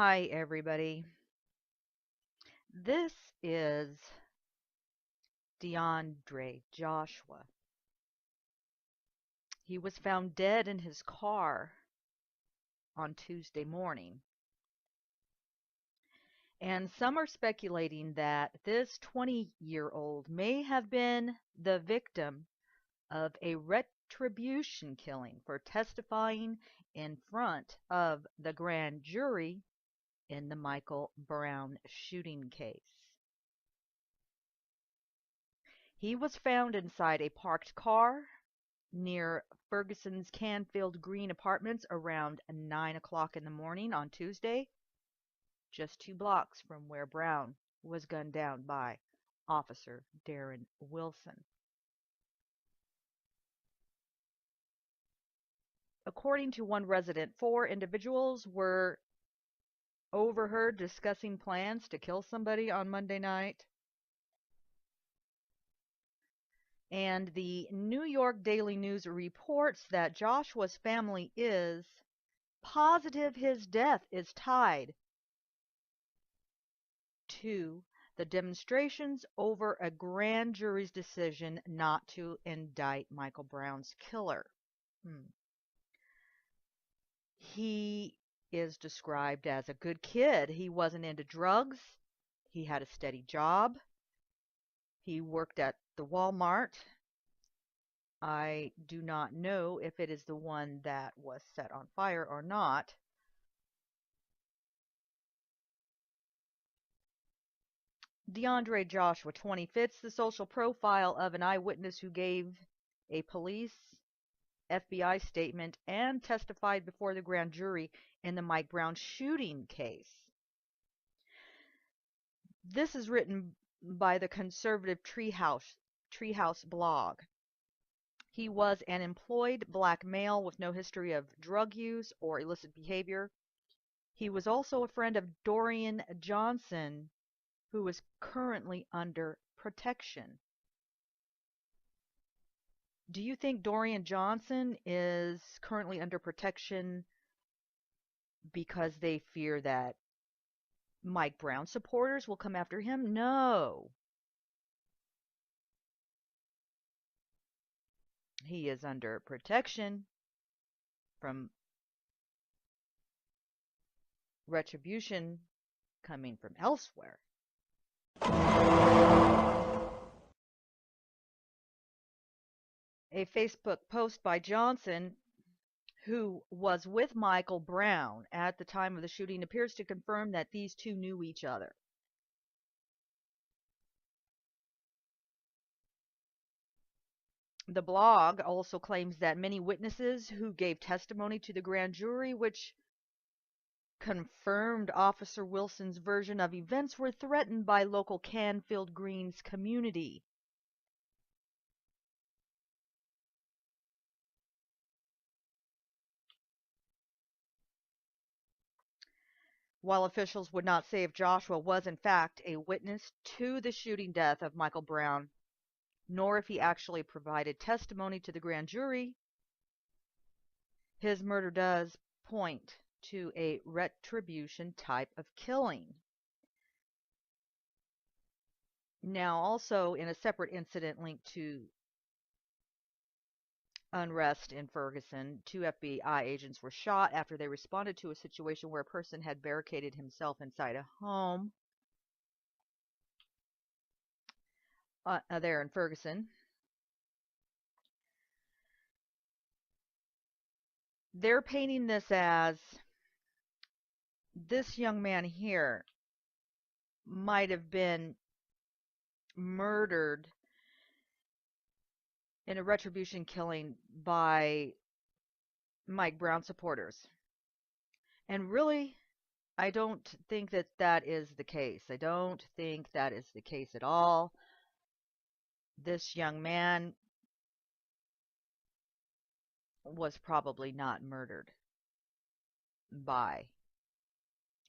Hi, everybody. This is DeAndre Joshua. He was found dead in his car on Tuesday morning. And some are speculating that this 20-year-old may have been the victim of a retribution killing for testifying in front of the grand jury in the Michael Brown shooting case. He was found inside a parked car near Ferguson's Canfield Green Apartments around 9 o'clock in the morning on Tuesday, just 2 blocks from where Brown was gunned down by Officer Darren Wilson. According to one resident, 4 individuals were overheard discussing plans to kill somebody on Monday night. And the New York Daily News reports that Joshua's family is positive his death is tied to the demonstrations over a grand jury's decision not to indict Michael Brown's killer. He is described as a good kid. He wasn't into drugs. He had a steady job. He worked at the Walmart. I do not know if it is the one that was set on fire or not. DeAndre Joshua 20 fits the social profile of an eyewitness who gave a police FBI statement and testified before the grand jury in the Mike Brown shooting case. This is written by the conservative Treehouse blog. He was an employed black male with no history of drug use or illicit behavior. He was also a friend of Dorian Johnson, who is currently under protection. Do you think Dorian Johnson is currently under protection because they fear that Mike Brown supporters will come after him? No. He is under protection from retribution coming from elsewhere. A Facebook post by Johnson, who was with Michael Brown at the time of the shooting, appears to confirm that these two knew each other. The blog also claims that many witnesses who gave testimony to the grand jury, which confirmed Officer Wilson's version of events, were threatened by local Canfield Greens community. While officials would not say if Joshua was in fact a witness to the shooting death of Michael Brown, nor if he actually provided testimony to the grand jury, his murder does point to a retribution type of killing. Now, also in a separate incident linked to unrest in Ferguson, 2 FBI agents were shot after they responded to a situation where a person had barricaded himself inside a home there in Ferguson. They're painting this as this young man here might have been murdered in a retribution killing by Mike Brown supporters. And really, I don't think that that is the case. I don't think that is the case at all. This young man was probably not murdered by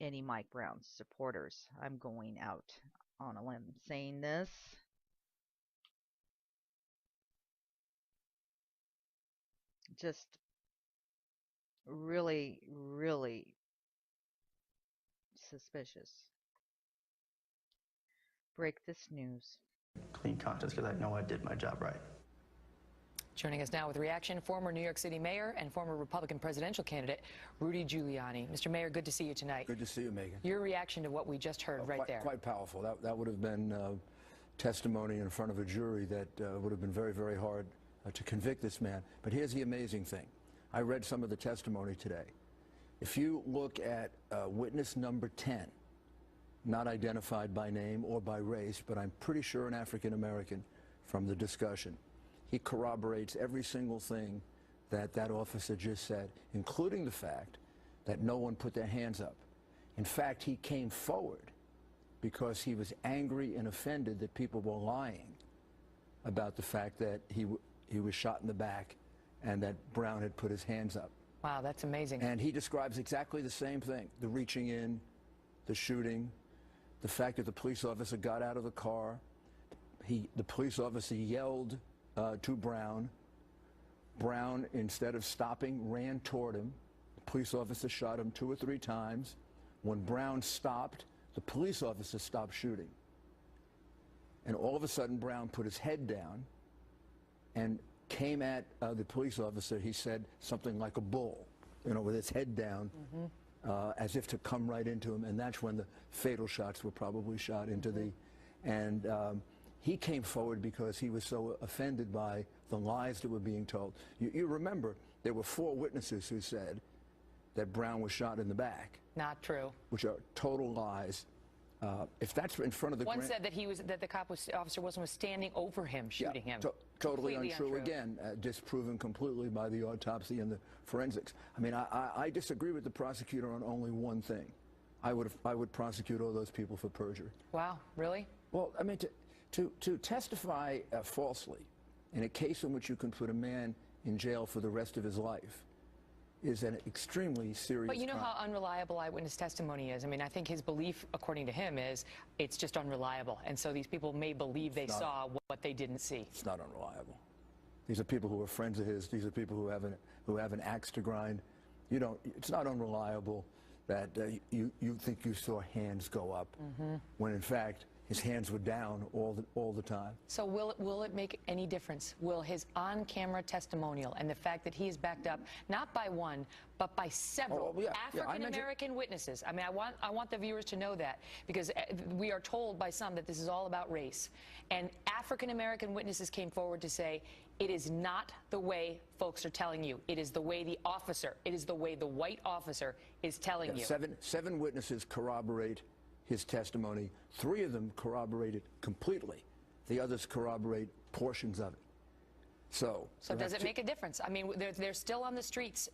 any Mike Brown supporters. I'm going out on a limb saying this. Just really, really suspicious. Break this news. Clean conscience because I know I did my job right. Joining us now with reaction, former New York City mayor and former Republican presidential candidate Rudy Giuliani. Mr. Mayor, good to see you tonight. Good to see you, Megan. Your reaction to what we just heard right there. Quite powerful. That would have been testimony in front of a jury that would have been very, very hard to convict this man. But here's the amazing thing. I read some of the testimony today. If you look at witness number 10, not identified by name or by race, but I'm pretty sure an African American from the discussion, he corroborates every single thing that that officer just said, including the fact that no one put their hands up. In fact, he came forward because he was angry and offended that people were lying about the fact that he was shot in the back and that Brown had put his hands up. Wow, that's amazing. And he describes exactly the same thing, the reaching in, the shooting, the fact that the police officer got out of the car. The police officer yelled to Brown. Brown, instead of stopping, ran toward him. The police officer shot him 2 or 3 times. When Brown stopped, the police officer stopped shooting. And all of a sudden, Brown put his head down and came at the police officer, he said, something like a bull, you know, with his head down, as if to come right into him. And that's when the fatal shots were probably shot into the... And he came forward because he was so offended by the lies that were being told. You remember, there were 4 witnesses who said that Brown was shot in the back. Not true. Which are total lies. If that's in front of the... One said that the officer was standing over him, shooting him. Totally untrue. Again, disproven completely by the autopsy and the forensics. I mean, I disagree with the prosecutor on only one thing. I would prosecute all those people for perjury. Wow, really? Well, I mean, to testify falsely in a case in which you can put a man in jail for the rest of his life is an extremely serious But you know crime. how unreliable eyewitness testimony is. I mean, I think his belief, according to him, is it's just unreliable. And so these people may believe they saw what they didn't see. It's not unreliable. These are people who are friends of his. These are people who have an axe to grind. It's not unreliable that you think you saw hands go up when, in fact, his hands were down all the time. So will it make any difference? Will his on-camera testimonial and the fact that he is backed up not by one but by several African-American witnesses? I mean, I want the viewers to know that, because we are told by some that this is all about race. And African-American witnesses came forward to say it is not the way folks are telling you. It is the way the officer, it is the way the white officer is telling you. Seven witnesses corroborate his testimony. 3 of them corroborate it completely. The others corroborate portions of it. So does it make a difference? I mean, they're still on the streets.